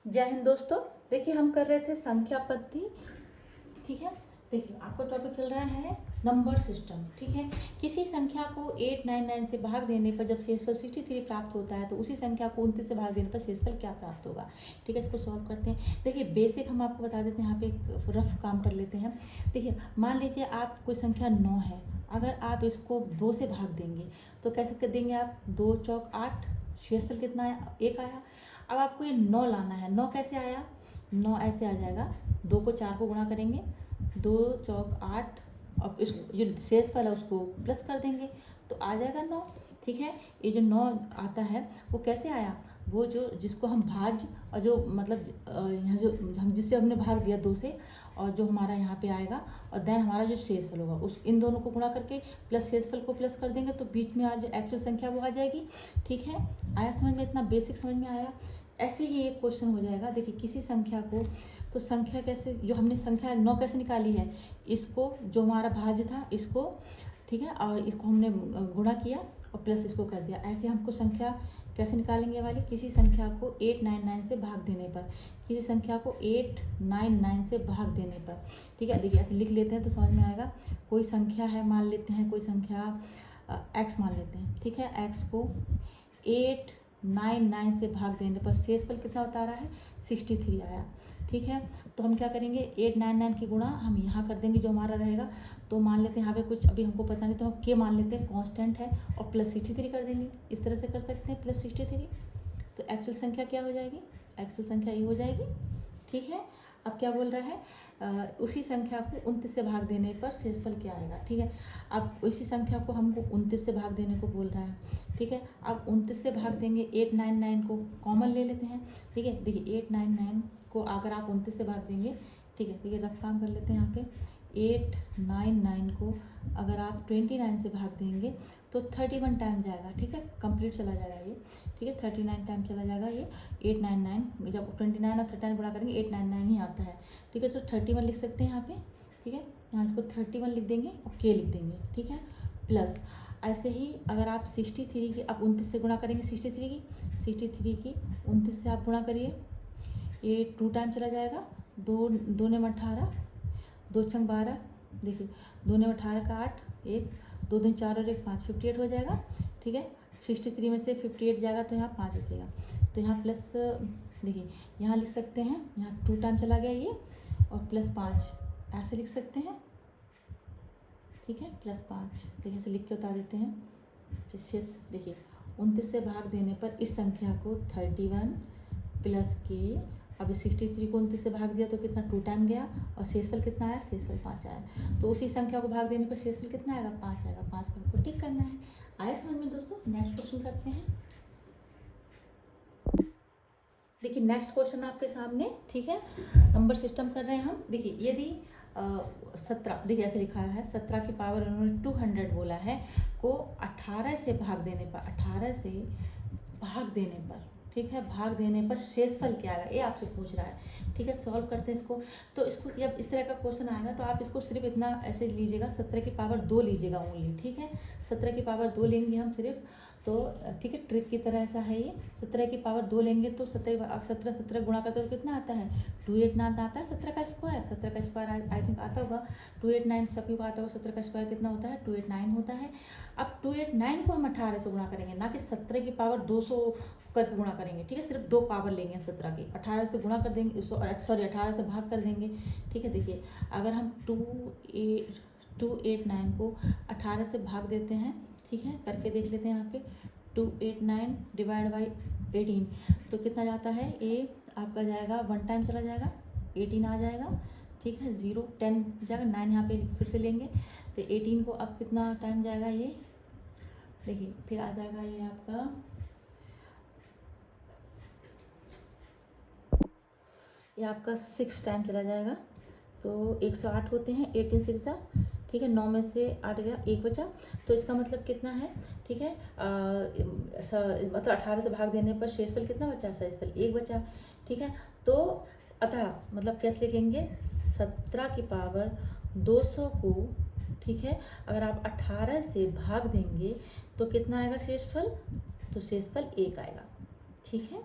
जय हिंद दोस्तों। देखिए हम कर रहे थे संख्या पद्धति। ठीक है, देखिए आपका टॉपिक चल रहा है नंबर सिस्टम। ठीक है, किसी संख्या को 899 से भाग देने पर जब शेषफल 63 प्राप्त होता है तो उसी संख्या को 29 से भाग देने पर शेषफल क्या प्राप्त होगा। ठीक है, इसको सॉल्व करते हैं। देखिए बेसिक हम आपको बता देते हैं, यहाँ पे एक रफ काम कर लेते हैं। देखिए मान लीजिए आप कोई संख्या 9 है, अगर आप इसको 2 से भाग देंगे तो कैसे कर देंगे आप, 2 चौक 8, शेषफल कितना आया, 1 आया। अब आपको ये 9 लाना है। 9 कैसे आया, 9 ऐसे आ जाएगा, 2 को 4 को गुणा करेंगे, 2 चौक 8, और इसको जो शेषफल है उसको प्लस कर देंगे तो आ जाएगा 9। ठीक है, ये जो 9 आता है वो कैसे आया, वो जो जिसको हम भाज्य और जो मतलब यहाँ जो हम जिससे हमने भाग दिया 2 से, और जो हमारा यहाँ पे आएगा और देन हमारा जो शेषफल होगा उस इन दोनों को गुणा करके प्लस शेषफल को प्लस कर देंगे तो बीच में आज जो एक्चुअल संख्या वो आ जाएगी। ठीक है, आया समझ में, इतना बेसिक समझ में आया। ऐसे ही एक क्वेश्चन हो जाएगा। देखिए किसी संख्या को, तो संख्या कैसे, जो हमने संख्या 9 कैसे निकाली है, इसको जो हमारा भाज्य था इसको, ठीक है, और इसको हमने गुणा किया और प्लस इसको कर दिया। ऐसे हमको संख्या कैसे निकालेंगे वाली, किसी संख्या को 899 से भाग देने पर, किसी संख्या को 899 से भाग देने पर। ठीक है, देखिए ऐसे लिख लेते हैं तो समझ में आएगा। कोई संख्या है, मान लेते हैं कोई संख्या x मान लेते हैं। ठीक है, x को 899 से भाग देने पर शेषफल कितना बता रहा है, 63 आया। ठीक है, तो हम क्या करेंगे, 899 की गुणा हम यहाँ कर देंगे जो हमारा रहेगा। तो मान लेते हैं यहाँ पे कुछ अभी हमको पता नहीं तो हम के मान लेते हैं, कांस्टेंट है, और प्लस 63 कर देंगे। इस तरह से कर सकते हैं प्लस 63। तो एक्चुअल संख्या क्या हो जाएगी, एक्चुअल संख्या ये हो जाएगी। ठीक है, अब क्या बोल रहा है, उसी संख्या को 29 से भाग देने पर शेषफल क्या आएगा। ठीक है, अब उसी संख्या को हमको 29 से भाग देने को बोल रहा है। ठीक है, अब 29 से भाग देंगे, 899 को कॉमन ले लेते हैं। ठीक है, देखिए 899 को अगर आप 29 से भाग देंगे, ठीक है, देखिए रफ काम कर लेते हैं यहाँ पे। 899 को अगर आप 29 से भाग देंगे तो 31 टाइम जाएगा। ठीक है, कंप्लीट चला जाएगा ये। ठीक है, 39 टाइम चला जाएगा ये 899, जब 29 और 39 गुणा करेंगे 899 ही आता है। ठीक है, तो 31 लिख सकते हैं यहाँ पे। ठीक है, यहाँ इसको 31 लिख देंगे और के लिख देंगे। ठीक है, प्लस ऐसे ही अगर आप 63 की अब 29 से गुणा करेंगे, 63 की 29 से आप गुणा करिए, ये 2 टाइम चला जाएगा, 2 ने 18, 2 छंग 12, देखिए 2 ने 18 का 8, 1 2 दिन 4 और 1 5, 58 हो जाएगा। ठीक है, 63 में से 58 जाएगा तो यहाँ 5 बचेगा। तो यहाँ प्लस, देखिए यहाँ लिख सकते हैं, यहाँ 2 टाइम चला गया ये, और प्लस 5 ऐसे लिख सकते हैं। ठीक है, प्लस 5 देखिए ऐसे लिख के बता देते हैं। शेष देखिए 29 से भाग देने पर इस संख्या को 31 प्लस के, अब 63 को 29 से भाग दिया तो कितना 2 टाइम गया, और शेषफल कितना आया, शेषफल 5 आया। तो उसी संख्या को भाग देने पर शेषफल कितना आएगा, 5 आएगा। 5 को हमको टिक करना है। आए समझ में दोस्तों। नेक्स्ट क्वेश्चन करते हैं। देखिए नेक्स्ट क्वेश्चन आपके सामने, ठीक है, नंबर सिस्टम कर रहे हैं हम। देखिए यदि 17, देखिए ऐसे लिखा है 17 की पावर उन्होंने 200 बोला है, को 18 से भाग देने पर, 18 से भाग देने पर, ठीक है, भाग देने पर शेषफल क्या आएगा, ये आपसे पूछ रहा है। ठीक है, सॉल्व करते हैं इसको। तो इसको जब इस तरह का क्वेश्चन आएगा तो आप इसको सिर्फ इतना ऐसे लीजिएगा, 17 की पावर 2 लीजिएगा ओनली। ठीक है, 17 की पावर 2 लेंगे हम सिर्फ, तो ठीक है, ट्रिक की तरह ऐसा है ये। 17 की पावर 2 लेंगे तो 17 गुणा करते तो कितना आता है, 289 आता है। 17 का स्क्वायर, 17 का स्क्वायर आई थिंक आता होगा 289, सभी को आता होगा। 17 का स्क्वायर कितना होता है, 289 होता है। अब 289 को हम 18 से गुणा करेंगे, ना कि 17 की पावर 200 करके गुणा करेंगे। ठीक है, सिर्फ 2 पावर लेंगे हम 17 की, 18 से गुणा कर देंगे, सॉरी 18 से भाग कर देंगे। ठीक है, देखिए अगर हम 289 को 18 से भाग देते हैं, ठीक है, करके देख लेते हैं यहाँ पे, 289 डिवाइड बाई 18 तो कितना जाता है, ये आपका जाएगा 1 टाइम चला जाएगा, 18 आ जाएगा। ठीक है, 0 10 जाएगा, 9 यहाँ पे फिर से लेंगे तो 18 को अब कितना टाइम जाएगा, ये देखिए फिर आ जाएगा ये आपका, ये आपका 6 टाइम चला जाएगा। तो 108 होते हैं, 18 6 जा, ठीक है, 9 में से 8 गया, 1 बचा। तो इसका मतलब कितना है, ठीक है, मतलब 18 से भाग देने पर शेषफल कितना बचा, शेषफल 1 बचा। ठीक है, तो अतः मतलब कैसे लिखेंगे, 17 की पावर 200 को, ठीक है, अगर आप 18 से भाग देंगे तो कितना आएगा शेषफल, तो शेषफल 1 आएगा। ठीक है,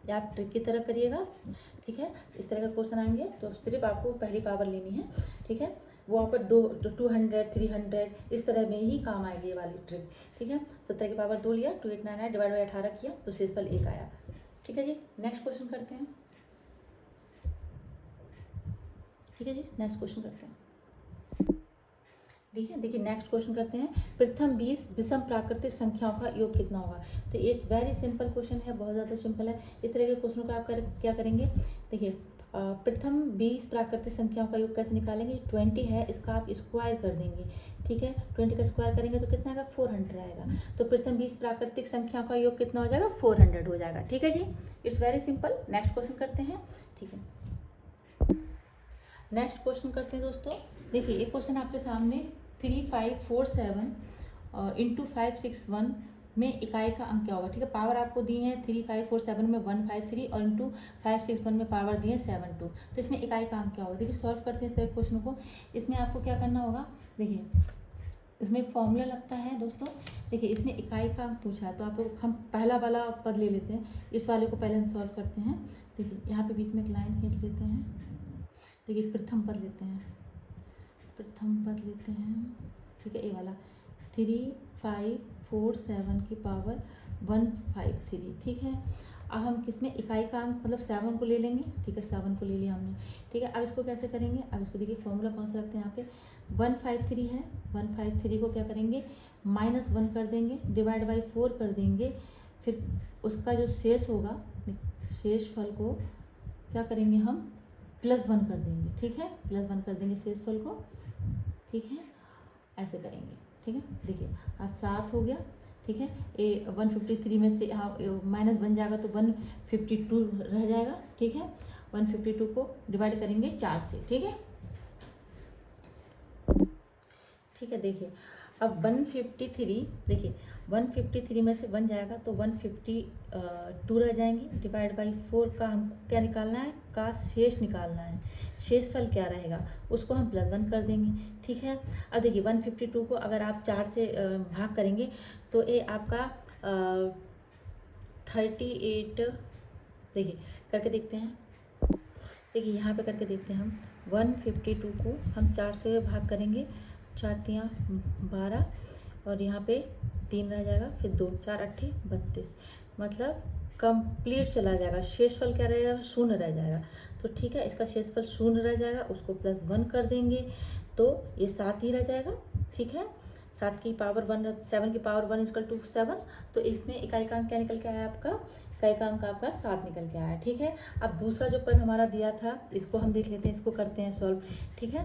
या आप ट्रिक की तरह करिएगा, ठीक है। इस तरह का क्वेश्चन आएंगे तो सिर्फ आपको पहली पावर लेनी है, ठीक है। वो आपका 200 300 इस तरह में ही काम आएगी ये वाली ट्रिक, ठीक है। 17 की पावर 2 लिया, 2899 डिवाइड बाई 18 किया तो शेषफल 1 आया, ठीक है जी। नेक्स्ट क्वेश्चन करते हैं, ठीक है जी। नेक्स्ट क्वेश्चन करते हैं, देखिए नेक्स्ट क्वेश्चन करते हैं। प्रथम 20 विषम प्राकृतिक संख्याओं का योग कितना होगा। तो ये वेरी सिंपल क्वेश्चन है, बहुत ज़्यादा सिंपल है। इस तरह के क्वेश्चनों का आप क्या करेंगे, देखिए प्रथम 20 प्राकृतिक संख्याओं का योग कैसे निकालेंगे। 20 है, इसका आप स्क्वायर कर देंगे, ठीक है। 20 का स्क्वायर करेंगे तो कितना आएगा, 400 आएगा। तो प्रथम 20 प्राकृतिक संख्याओं का योग कितना हो जाएगा, 400 हो जाएगा, ठीक है जी। It's very simple. Next question करते हैं, ठीक है। नेक्स्ट क्वेश्चन करते हैं दोस्तों। देखिए एक क्वेश्चन आपके सामने 3547 इंटू 561 में इकाई का अंक क्या होगा, ठीक है। पावर आपको दी है 3547 में 153 और इंटू 561 में पावर दी है 72। तो इसमें इकाई का अंक क्या होगा। देखिए सॉल्व करते हैं इस तरह क्वेश्चन को। इसमें आपको क्या करना होगा, देखिए इसमें फॉर्मूला लगता है दोस्तों। देखिए इसमें इकाई का अंक पूछा है तो आप लोग हम पहला वाला पद ले लेते हैं, इस वाले को पहले हम सॉल्व करते हैं। देखिए यहाँ पे बीच में एक लाइन खींच लेते हैं। देखिए प्रथम पद लेते हैं, ठीक है। ए वाला 3547 की पावर 153, ठीक है। अब हम किसमें इकाई का अंक मतलब 7 को ले लेंगे, ठीक है। 7 को ले लिया हमने, ठीक है। अब इसको कैसे करेंगे, अब इसको देखिए फॉर्मूला कौन सा लगता है यहाँ पे 153 है। 153 को क्या करेंगे, -1 कर देंगे, डिवाइड बाई 4 कर देंगे। फिर उसका जो शेष होगा, शेष फल को क्या करेंगे हम +1 कर देंगे, ठीक है। +1 कर देंगे शेष फल को, ठीक है। ऐसे करेंगे, ठीक है। देखिए आज 7 हो गया, ठीक है। ए 153 में से हाँ -1 जाएगा तो 152 रह जाएगा, ठीक है। 152 को डिवाइड करेंगे 4 से, ठीक है, ठीक है। देखिए अब 153, देखिए 153 में से 1 जाएगा तो 152 रह जाएंगे। डिवाइड बाई 4 का हमको क्या निकालना है, का शेष निकालना है। शेषफल क्या रहेगा उसको हम +1 कर देंगे, ठीक है। अब देखिए 152 को अगर आप 4 से भाग करेंगे तो ये आपका 38, देखिए करके देखते हैं। देखिए यहाँ पे करके देखते हैं हम 152 को हम 4 से भाग करेंगे, 4 तियाँ 12 और यहाँ पे 3 रह जाएगा, फिर 2 4 8 32, मतलब कंप्लीट चला जाएगा। शेषफल क्या रहेगा, 0 रह जाएगा। तो ठीक है, इसका शेषफल 0 रह जाएगा, उसको +1 कर देंगे तो ये 7 ही रह जाएगा, ठीक है। 7 की पावर 1 7 की पावर 1 = 7। तो इसमें इकाई का अंक क्या निकल के आया आपका, इकाई का अंक आपका 7 निकल के आया, ठीक है। अब दूसरा जो पद हमारा दिया था इसको हम देख लेते हैं, इसको करते हैं सॉल्व, ठीक है,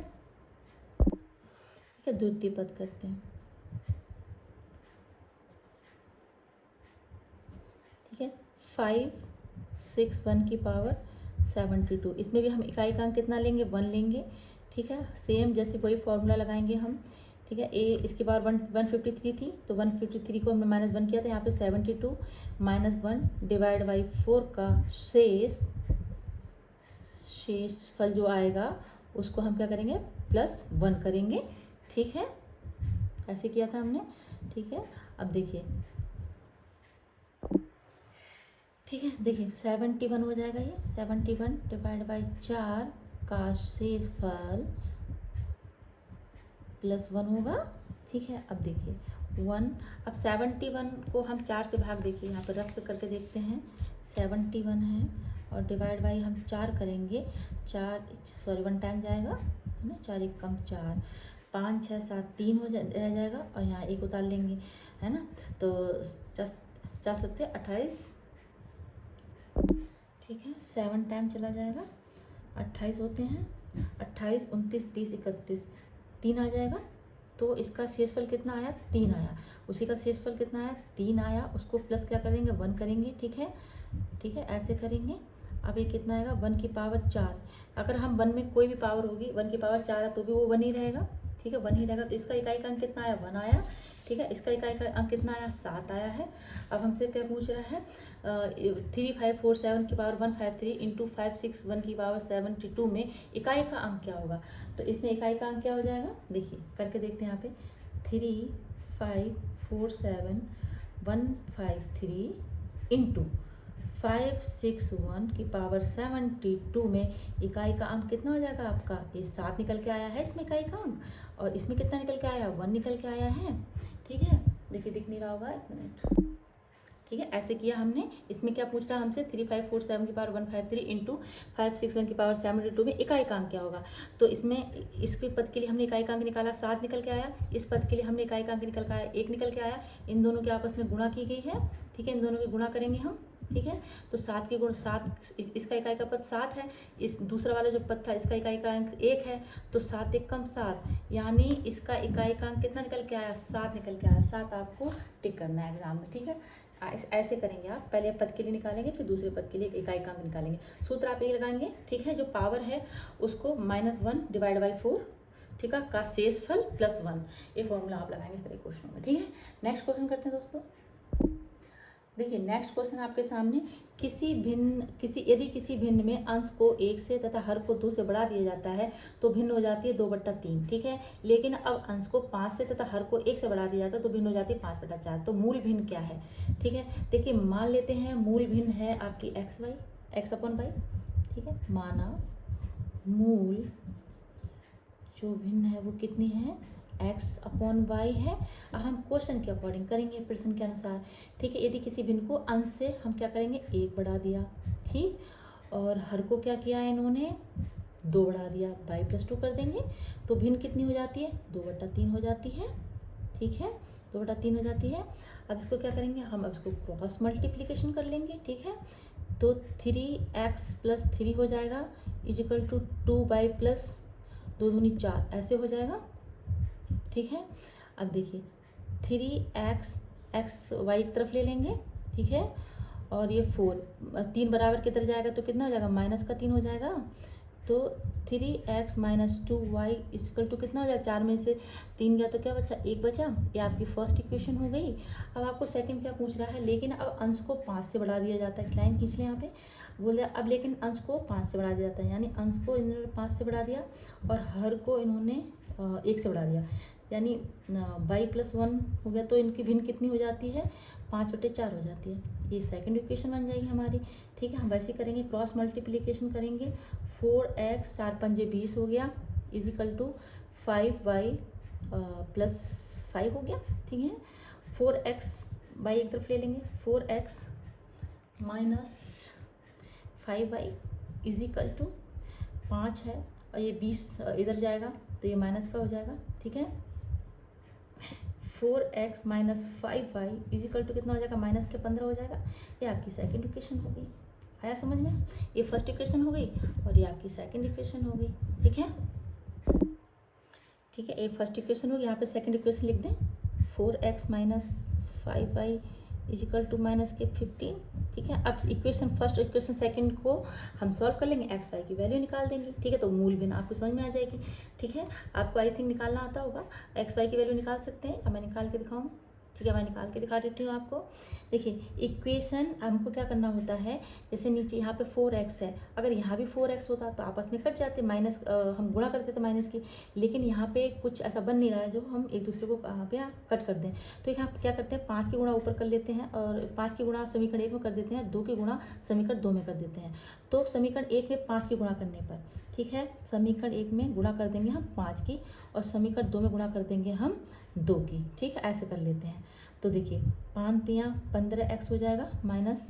ठीक है। द्वितीय पद करते हैं, ठीक है। 561 की पावर 72, इसमें भी हम इकाई का अंक कितना लेंगे, 1 लेंगे, ठीक है। सेम जैसे वही फॉर्मूला लगाएंगे हम, ठीक है। ए इसकी बार 153 थी तो 153 को हमने -1 किया था, यहाँ पे 72 -1 डिवाइड बाई 4 का शेष फल जो आएगा उसको हम क्या करेंगे +1 करेंगे, ठीक है। ऐसे किया था हमने, ठीक है। अब देखिए, ठीक है, देखिए 71 हो जाएगा, ये 71 डिवाइड बाई 4 का शेष फल +1 होगा, ठीक है। अब देखिए 1, अब 71 को हम 4 से भाग, देखिए यहाँ पर रफ करके देखते हैं। 71 है और डिवाइड बाई हम 4 करेंगे, 1 टाइम जाएगा है ना, 4 1 कम 4, 5 6 7 3 रह जाएगा और यहाँ 1 उतार लेंगे, है ना। तो 4 7 28, ठीक है। 7 टाइम चला जाएगा, 28 होते हैं, 28 29 30 31, 3 आ जाएगा। तो इसका शेषफल कितना आया, 3 आया। उसी का शेषफल कितना आया, 3 आया, उसको प्लस क्या करेंगे 1 करेंगे, ठीक है, ठीक है। ऐसे करेंगे। अब ये कितना आएगा 1 की पावर 4, अगर हम 1 में कोई भी पावर होगी 1 की पावर 4 है तो भी वो 1 ही रहेगा, ठीक है, 1 ही रहेगा। तो इसका इकाई का अंक कितना आया, 1 आया, ठीक है। इसका इकाई का अंक कितना आया, 7 आया है। अब हमसे क्या पूछ रहा है, 3547 की पावर 153 इंटू 561 की पावर 72 में इकाई का अंक क्या होगा। तो इसमें इकाई का अंक क्या हो जाएगा, देखिए करके देखते हैं यहाँ पे 3547 153 इंटू 561 की पावर 72 में इकाई का अंक कितना हो जाएगा आपका, ये 7 निकल के आया है इसमें इकाई का अंक, और इसमें कितना निकल के आया, 1 निकल के आया है। ठीक है, देखिए दिख नहीं रहा होगा, एक मिनट। ठीक है, ऐसे किया हमने। इसमें क्या पूछ रहा है हमसे, 3547 की पावर 153 इंटू 561 की पावर 72 में इकाई का अंक क्या होगा। तो इसमें इसके पद के लिए हमने इकाई का अंक निकाला, 7 निकल के आया। इस पद के लिए हमने इकाई का अंक निकल के आया, 1 निकल के आया। इन दोनों के आपस में गुणा की गई है। ठीक है, इन दोनों की गुणा करेंगे हम। ठीक है, तो 7 के गुण 7, इसका इकाई का पद 7 है, इस दूसरा वाला जो पद था इसका इकाई का अंक 1 है, तो 7 एक कम 7, यानी इसका इकाई का अंक कितना निकल के आया, 7 निकल के आया। 7 आपको टिक करना है एग्जाम में। ठीक है, ऐसे करेंगे आप, पहले पद के लिए निकालेंगे, फिर दूसरे पद के लिए इकाई का अंक निकालेंगे। सूत्र आप ये लगाएंगे। ठीक है, जो पावर है उसको -1 डिवाइड बाई 4, ठीक है, का शेषफल +1, ये फॉर्मूला आप लगाएंगे इस तरह क्वेश्चन में। ठीक है, नेक्स्ट क्वेश्चन करते हैं दोस्तों। देखिए नेक्स्ट क्वेश्चन आपके सामने, यदि किसी भिन्न में अंश को 1 से तथा हर को 2 से बढ़ा दिया जाता है तो भिन्न हो जाती है 2/3। ठीक है, लेकिन अब अंश को 5 से तथा हर को 1 से बढ़ा दिया जाता है तो भिन्न हो जाती है 5/4। तो मूल भिन्न क्या है। ठीक है, देखिए मान लेते हैं मूल भिन्न है आपकी x/y। ठीक है, माना मूल जो भिन्न है वो कितनी है, x/y है। अब हम क्वेश्चन के अकॉर्डिंग करेंगे, प्रश्न के अनुसार। ठीक है, यदि किसी भिन्न को अंश से हम क्या करेंगे, 1 बढ़ा दिया, ठीक, और हर को क्या किया इन्होंने, 2 बढ़ा दिया, y+2 कर देंगे, तो भिन्न कितनी हो जाती है, 2/3 हो जाती है। ठीक है, 2/3 हो जाती है। अब इसको क्या करेंगे हम, अब इसको क्रॉस मल्टीप्लीकेशन कर लेंगे। ठीक है, तो 3x + 3 हो जाएगा इजिकल टू 2y + 2 दूनी 4, ऐसे हो जाएगा। ठीक है, अब देखिए 3x y की तरफ ले लेंगे। ठीक है, और ये 4 3 बराबर किधर जाएगा तो कितना हो जाएगा, -3 हो जाएगा। तो 3x - 2y इक्वल टू कितना हो जाएगा, 4 में से 3 गया तो क्या बचा, 1 बचा। ये आपकी फर्स्ट इक्वेशन हो गई। अब आपको सेकंड क्या पूछ रहा है, लेकिन अब अंश को 5 से बढ़ा दिया जाता है। लाइन खींच लें यहाँ पे, बोले अब लेकिन अंश को 5 से बढ़ा दिया जाता है, यानी अंश को इन्होंने 5 से बढ़ा दिया और हर को इन्होंने 1 से बढ़ा दिया, यानी y+1 हो गया। तो इनकी भिन्न कितनी हो जाती है, 5/4 हो जाती है। ये सेकंड इक्वेशन बन जाएगी हमारी। ठीक है, हम वैसे करेंगे, क्रॉस मल्टीप्लिकेशन करेंगे। 4x 4 पंजे 20 हो गया इजिकल टू 5y + 5 हो गया। ठीक है, 4x y एक तरफ ले लेंगे, 4x - 5y इजिकल टू 5 है, और ये 20 इधर जाएगा तो ये माइनस का हो जाएगा। ठीक है, 4x - 5y इजिकल टू कितना हो जाएगा, -15 हो जाएगा। ये आपकी सेकंड इक्वेशन हो गई। आया समझ में, ये फर्स्ट इक्वेशन हो गई और ये आपकी सेकंड इक्वेशन हो गई। ठीक है, ठीक है, ये फर्स्ट इक्वेशन होगी, यहाँ पे सेकंड इक्वेशन लिख दें, 4x - 5y इजिकल टू -15। ठीक है, अब इक्वेशन फर्स्ट इक्वेशन सेकंड को हम सॉल्व कर लेंगे, एक्स वाई की वैल्यू निकाल देंगे। ठीक है, तो मूल भिन्न आपको समझ में आ जाएगी। ठीक है, आपको आई थिंक निकालना आता होगा, एक्स वाई की वैल्यू निकाल सकते हैं। अब मैं निकाल के दिखाऊँ। ठीक है, मैं निकाल के दिखा देती हूँ आपको। देखिए इक्वेशन हमको क्या करना होता है, जैसे नीचे यहाँ पे 4x है, अगर यहाँ भी 4x होता तो आपस में कट जाते, माइनस हम गुणा करते थे माइनस की, लेकिन यहाँ पे कुछ ऐसा बन नहीं रहा है जो हम एक दूसरे को यहाँ पे कट कर दें। तो यहाँ क्या करते हैं, 5 की गुणा ऊपर कर लेते हैं और 5 की गुणा समीकरण 1 में कर देते हैं, 2 की गुणा समीकरण 2 में कर देते हैं। तो समीकरण 1 में 5 की गुणा करने पर, ठीक है, समीकरण 1 में गुणा कर देंगे हम 5 की और समीकरण 2 में गुणा कर देंगे हम 2 की। ठीक है, ऐसे कर लेते हैं। तो देखिए 5 तियाँ 15x हो जाएगा, माइनस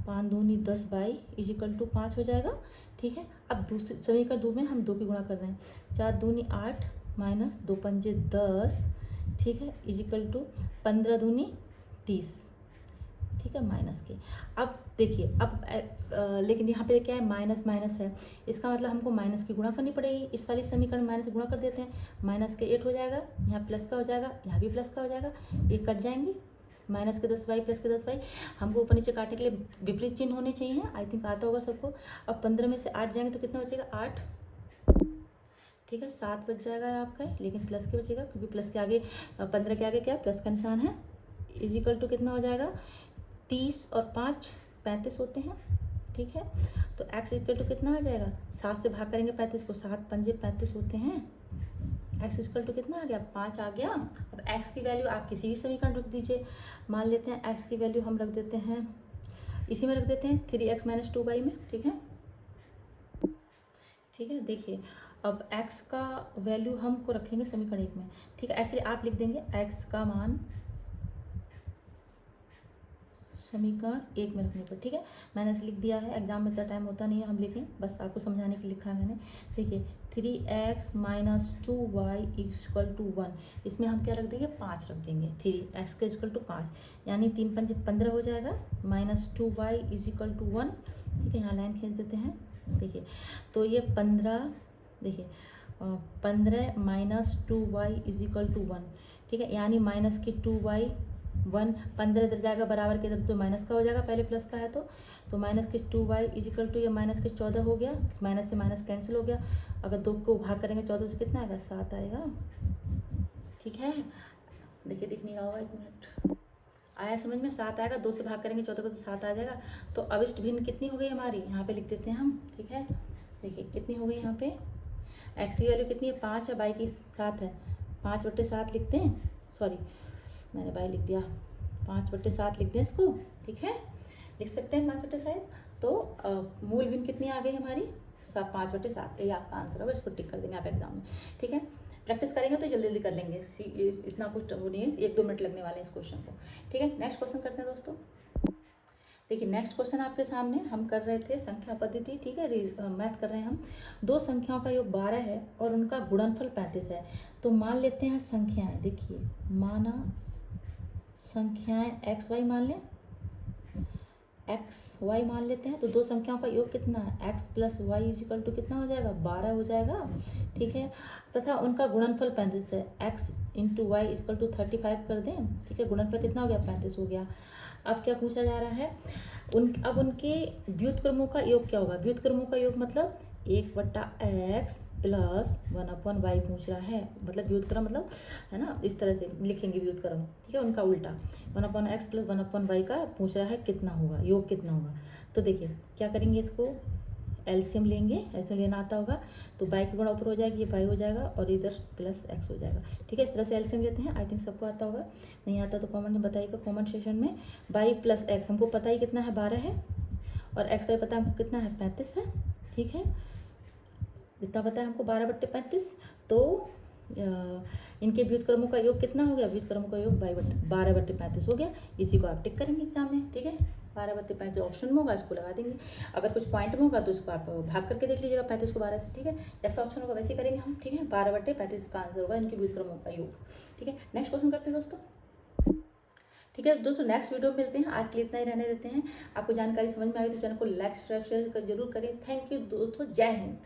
5 दूनी 10y इजिकल टू 5 हो जाएगा। ठीक है, अब दूसरे समीकरण 2 में हम 2 की गुणा कर रहे हैं, 4 दूनी 8 माइनस 2 पंजे 10, ठीक है, इजिकल टू 15 दूनी 30। ठीक है, माइनस के। अब देखिए अब लेकिन यहाँ पे क्या है, माइनस माइनस है, इसका मतलब हमको माइनस की गुणा करनी पड़ेगी। इस वाली समीकरण माइनस गुणा कर देते हैं, माइनस के 8 हो जाएगा, यहाँ प्लस का हो जाएगा, यहाँ भी प्लस का हो जाएगा, ये कट जाएंगे, माइनस के 10y प्लस के 10y। हमको ऊपर नीचे काटने के लिए विपरीत चिन्ह होने चाहिए, आई थिंक आता होगा सबको। अब 15 में से 8 जाएंगे तो कितना बचेगा, 8। ठीक है, 7 बच जाएगा आपका, लेकिन प्लस के बचेगा क्योंकि प्लस के आगे 15 के आगे क्या प्लस का निशान है। इजिकल टू कितना हो जाएगा, 30 और 5 35 होते हैं। ठीक है, तो x इक्वल टू कितना आ जाएगा, 7 से भाग करेंगे 35 को, 7 पंजे 35 होते हैं। x इक्वल टू कितना आ गया, 5 आ गया। अब x की वैल्यू आप किसी भी समीकरण रख दीजिए, मान लेते हैं x की वैल्यू हम रख देते हैं इसी में रख देते हैं 3x माइनस 2y में। ठीक है, ठीक है। देखिए अब x का वैल्यू हमको रखेंगे समीकरण 1 में। ठीक है, ऐसे आप लिख देंगे x का मान समीकरण 1 में रखने पर। ठीक है, मैंने ऐसे लिख दिया है, एग्जाम में इतना टाइम होता नहीं है हम लिखें, बस आपको समझाने के लिए लिखा है मैंने। देखिए 3x minus 2y equal to 1, इसमें हम क्या रख देंगे 5 रख देंगे, 3x के इक्वल टू 5, यानी 3 पंजे 15 हो जाएगा, minus 2y is equal to 1। ठीक है, यहाँ लाइन खींच देते हैं। देखिए तो ये 15, देखिए 15 minus 2y is equal to 1। ठीक है, यानी माइनस की 2y 1, 15 इधर जाएगा बराबर के इधर तो माइनस का हो जाएगा, पहले प्लस का है तो माइनस के 2y इज इक्वल टू ये माइनस के 14 हो गया, माइनस से माइनस कैंसिल हो गया। अगर 2 को भाग करेंगे 14 से कितना आएगा 7 आएगा। ठीक है, देखिए दिख नहीं रहा होगा, 1 मिनट, आया समझ में, 7 आएगा, 2 से भाग करेंगे 14 को तो 7 आ जाएगा। तो अविष्ट भिन्न कितनी हो गई हमारी, यहाँ पे लिख देते हैं हम। ठीक है, देखिए कितनी हो गई यहाँ पे, एक्स की वैल्यू कितनी है 5 है, बाई की 7 है, 5/7 लिखते हैं, सॉरी मैंने बाई लिख दिया, 5/7 लिख दें इसको। ठीक है, लिख सकते हैं 5/7। तो मूल भिन्न कितनी आ गई हमारी 5/7, ये आपका आंसर होगा, इसको टिक कर देंगे आप एग्जाम में। ठीक है, प्रैक्टिस करेंगे तो जल्दी जल्दी कर लेंगे, इतना कुछ वो नहीं है, 1-2 मिनट लगने वाले हैं इस क्वेश्चन को। ठीक है, नेक्स्ट क्वेश्चन करते हैं दोस्तों। देखिए नेक्स्ट क्वेश्चन आपके सामने हम कर रहे थे संख्या पद्धति। ठीक है, मैथ कर रहे हैं हम। 2 संख्याओं का योग 12 है और उनका गुणनफल 35 है। तो मान लेते हैं संख्याएं, देखिए माना संख्याएं एक्स वाई मान लें, एक्स वाई मान लेते हैं। तो 2 संख्याओं का योग कितना है, x plus y is equal to कितना हो जाएगा 12 हो जाएगा। ठीक है, तथा उनका गुणनफल 35 है, x into y is equal to 35 कर दें। ठीक है, गुणनफल कितना हो गया 35 हो गया। अब क्या पूछा जा रहा है, अब उनके व्युत्क्रमों का योग क्या होगा। व्युत्क्रमों का योग मतलब 1/x प्लस 1/y पूछ रहा है, मतलब व्युत्क्रम मतलब है ना, इस तरह से लिखेंगे व्युत्क्रम। ठीक है, उनका उल्टा 1/x प्लस 1/y का पूछ रहा है कितना होगा, योग कितना होगा। तो देखिए क्या करेंगे, इसको एलसीएम लेंगे, एलसीएम लेना आता होगा तो बाई की गुणा ऊपर हो जाएगी, ये बाई हो जाएगा और इधर प्लस एक्स हो जाएगा। ठीक है, इस तरह से एलसीएम लेते हैं, आई थिंक सबको आता होगा, नहीं आता तो कमेंट में बताइएगा, कमेंट सेक्शन में। बाई प्लस एक्स हमको पता ही कितना है 12 है, और एक्स वाई पता है हमको कितना है 35 है। ठीक है, जितना पता है हमको 12/35। तो इनके व्युत्क्रमों का योग कितना हो गया, व्युत्क्रमों का योग 12/35 हो गया। इसी को आप टिक करेंगे एग्जाम में। ठीक है, 12/35 ऑप्शन में होगा, इसको लगा देंगे। अगर कुछ पॉइंट में होगा तो इसको आप भाग करके देख लीजिएगा 35 को 12 से। ठीक है, जैसा ऑप्शन होगा वैसे ही करेंगे हम। ठीक है, 12/35 का आंसर होगा इनके व्युत्क्रमों का योग। ठीक है, नेक्स्ट क्वेश्चन करते हैं दोस्तों। ठीक है दोस्तों, नेक्स्ट वीडियो में मिलते हैं, आज के लिए इतना ही रहने देते हैं। आपको जानकारी समझ में आई तो चैनल को लाइक सब्सक्राइब शेयर जरूर करें। थैंक यू दोस्तों, जय हिंद।